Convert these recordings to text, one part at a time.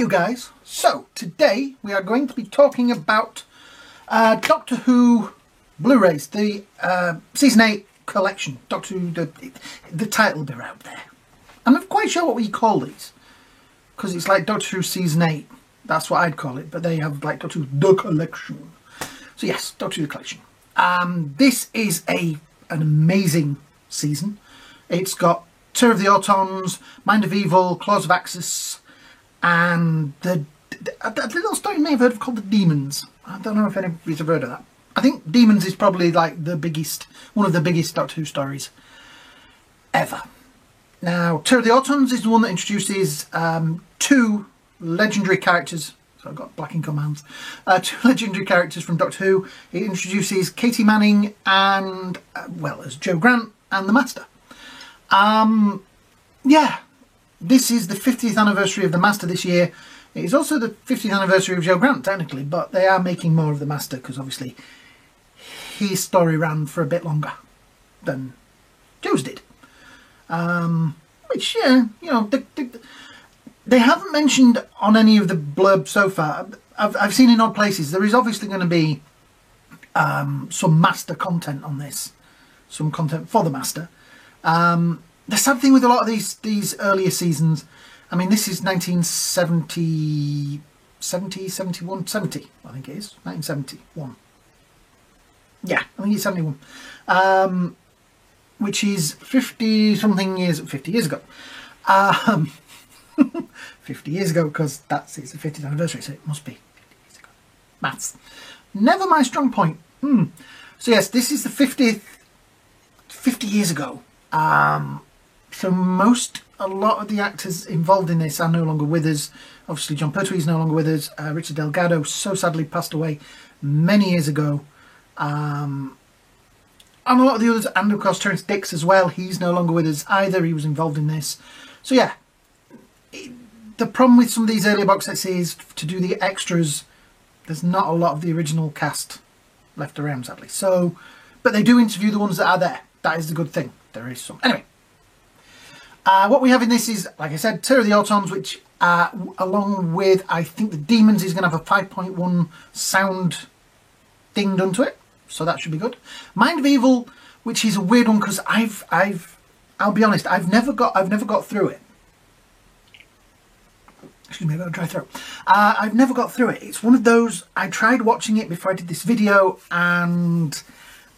you guys. So today we are going to be talking about Doctor Who Blu-rays, the Season 8 collection. Doctor Who, the title will be out there. I'm not quite sure what we call these, because it's like Doctor Who Season 8. That's what I'd call it, but they have like Doctor Who The Collection. So yes, Doctor Who The Collection. This is an amazing season. It's got Terror of the Autons, Mind of Evil, Claws of Axis, and a little story you may have heard of called The Demons. I don't know if anybody's ever heard of that. I think Demons is probably like the biggest, one of the biggest Doctor Who stories ever. Now, Terror of the Autons is the one that introduces two legendary characters. So I've got black ink on my hands. Two legendary characters from Doctor Who. It introduces Katy Manning and, well, as Jo Grant and the Master. Yeah, this is the 50th anniversary of the Master this year. It is also the 50th anniversary of Jo Grant, technically, but they are making more of the Master because obviously his story ran for a bit longer than Jo's did. Which, yeah, you know, they haven't mentioned on any of the blurbs so far. I've seen in odd places there is obviously going to be some Master content on this, some content for the Master. The sad thing with a lot of these earlier seasons, I mean, this is 1970, 71, 70, I think it is, 1971. Yeah, I think it's 71. Which is 50 years ago. 50 years ago, because it's the 50th anniversary, so it must be 50 years ago. Maths. Never my strong point. So yes, this is the 50 years ago. So a lot of the actors involved in this are no longer with us. Obviously, Jon Pertwee is no longer with us. Richard Delgado so sadly passed away many years ago. And a lot of the others, and of course Terrance Dicks as well, he's no longer with us either. He was involved in this. So yeah, the problem with some of these earlier box sets is to do the extras, there's not a lot of the original cast left around, sadly. So, but they do interview the ones that are there. That is the good thing. There is some. Anyway, what we have in this is, like I said, Terror of the Autons, which along with, I think, the Demons is going to have a 5.1 sound thing done to it. So that should be good. Mind of Evil, which is a weird one because I'll be honest, I've never got through it. Excuse me, I've got a dry throat. I've never got through it. It's one of those, I tried watching it before I did this video, and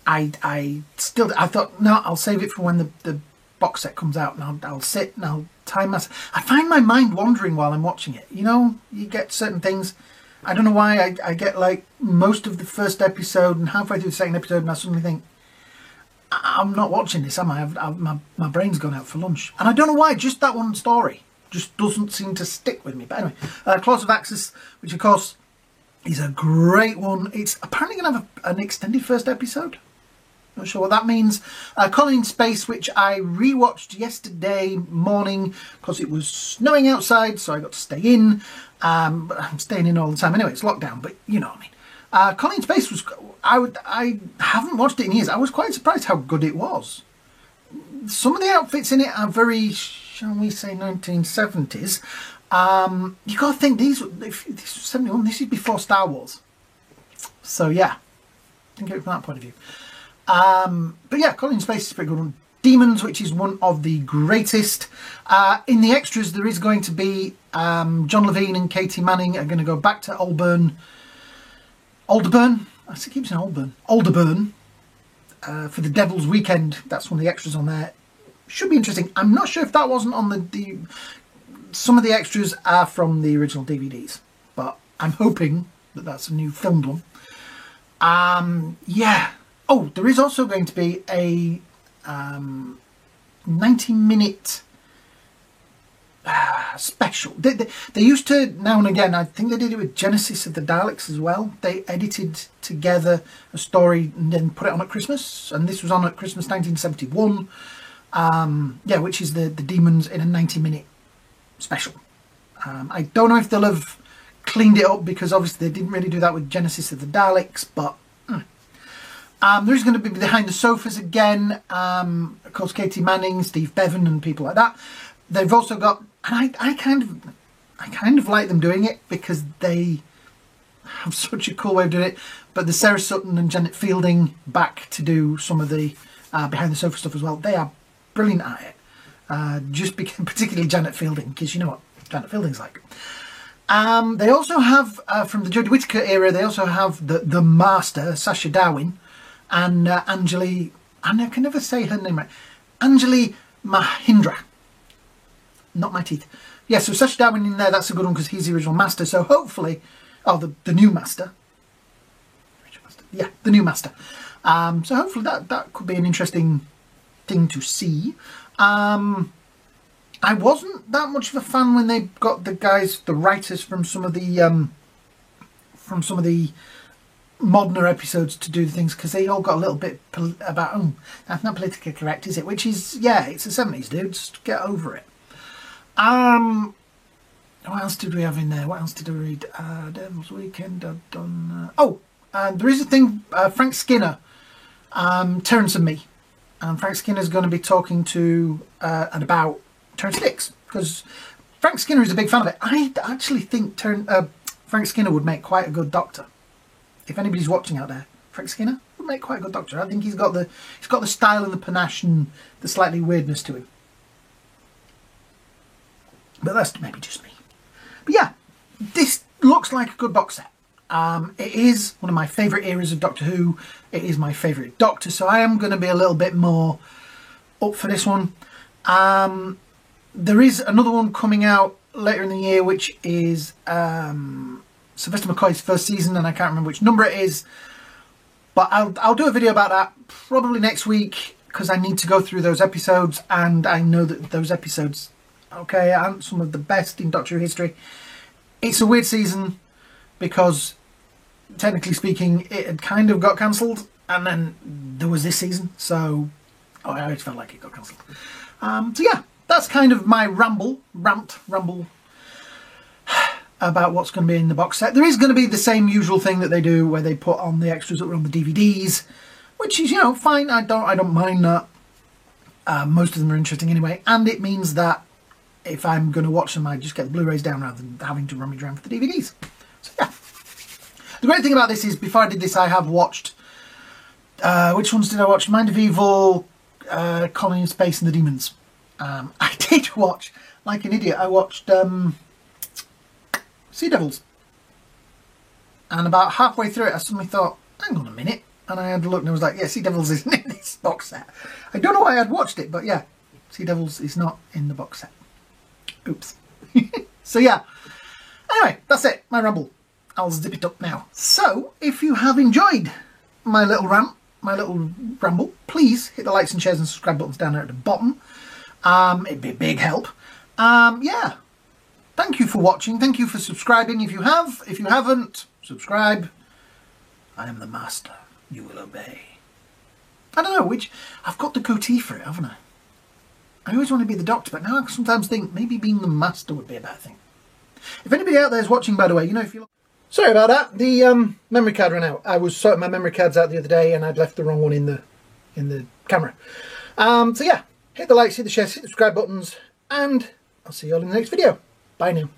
I thought, no, I'll save it for when the box set comes out, and I'll sit and I'll time myself. I find my mind wandering while I'm watching it. You know, you get certain things. I don't know why I get like most of the first episode and halfway through the second episode, and I suddenly think, I'm not watching this, am I? My brain's gone out for lunch. And I don't know why, just that one story just doesn't seem to stick with me. But anyway, Claws of Axis, which of course is a great one. It's apparently going to have an extended first episode. Not sure what that means. Colony in Space, which I rewatched yesterday morning because it was snowing outside, so I got to stay in. But I'm staying in all the time anyway. It's lockdown, but you know what I mean. Colony in Space was. I haven't watched it in years. I was quite surprised how good it was. Some of the outfits in it are very, shall we say, 1970s. You got to think this was 71. This is before Star Wars. So yeah, think of it from that point of view. But yeah, Colony in Space is a pretty good one. Demons, which is one of the greatest. In the extras, there is going to be John Levine and Katy Manning are going to go back to Alderburn. I keep saying Alderburn. For the Devil's Weekend. That's one of the extras on there. Should be interesting. I'm not sure if that wasn't on the some of the extras are from the original DVDs, but I'm hoping that that's a new filmed one. Yeah. Oh, there is also going to be a 90-minute special. They used to, now and again, I think they did it with Genesis of the Daleks as well. They edited together a story and then put it on at Christmas, and this was on at Christmas 1971. Yeah, which is the Demons in a 90-minute special. I don't know if they'll have cleaned it up because obviously they didn't really do that with Genesis of the Daleks, but there is going to be Behind the Sofas again, of course Katy Manning, Steve Bevan and people like that. They've also got, and I kind of, I kind of like them doing it because they have such a cool way of doing it. But the Sarah Sutton and Janet Fielding back to do some of the behind the sofa stuff as well. They are brilliant at it. Particularly Janet Fielding, because you know what Janet Fielding's like. They also have, from the Jodie Whittaker era, they also have the Master, Sacha Darwin, and Anjali, I can never say her name right, Anjali Mahindra. Not my teeth. Yeah, so Sacha Darwin in there, that's a good one because he's the original Master. So hopefully, the new Master. Yeah, the new Master. So hopefully that could be an interesting thing to see. I wasn't that much of a fan when they got the writers from some of the Modner episodes to do things, because they all got a little bit about, that's not politically correct, is it? Which is, yeah, it's the 70s, dude. Just get over it. What else did we have in there? What else did I read? Devil's Weekend, I've done... there is a thing, Frank Skinner, Terence and Me. And Frank Skinner's going to be talking to and about Terrance Dicks, because Frank Skinner is a big fan of it. I actually think Frank Skinner would make quite a good Doctor. If anybody's watching out there, Frank Skinner would make quite a good Doctor. I think he's got the style and the panache and the slightly weirdness to him. But that's maybe just me. But yeah, this looks like a good box set. It is one of my favourite eras of Doctor Who. It is my favourite Doctor, so I am going to be a little bit more up for this one. There is another one coming out later in the year, which is Sylvester McCoy's first season, and I can't remember which number it is. But I'll do a video about that probably next week, because I need to go through those episodes, and I know that those episodes, okay, aren't some of the best in Doctor Who history. It's a weird season, because technically speaking it had kind of got cancelled, and then there was this season, so I always felt like it got cancelled. So yeah, that's kind of my ramble about what's going to be in the box set. There is going to be the same usual thing that they do, where they put on the extras that were on the DVDs, which is, you know, fine. I don't mind that. Most of them are interesting anyway, and it means that if I'm going to watch them, I just get the Blu-rays down rather than having to rummage around for the DVDs. So yeah. The great thing about this is, before I did this, I have watched... which ones did I watch? Mind of Evil, Colony in Space and The Demons. I did watch, like an idiot, I watched Sea Devils. And about halfway through it, I suddenly thought, hang on a minute. And I had a look and I was like, yeah, Sea Devils isn't in this box set. I don't know why I'd watched it, but yeah, Sea Devils is not in the box set. Oops. So yeah. Anyway, that's it. My ramble. I'll zip it up now. So, if you have enjoyed my little rant, my little ramble, please hit the likes and shares and subscribe buttons down there at the bottom. It'd be a big help. Yeah. Thank you for watching. Thank you for subscribing. If you have, if you haven't, subscribe. I am the master. You will obey. I don't know which. I've got the goatee for it, haven't I? I always want to be the Doctor, but now I sometimes think maybe being the master would be a better thing. If anybody out there is watching, by the way, you know, if you... Sorry about that. The memory card ran out. I was sorting my memory cards out the other day, and I'd left the wrong one in the camera. So yeah, hit the likes, hit the shares, hit the subscribe buttons, and I'll see you all in the next video. Bye now.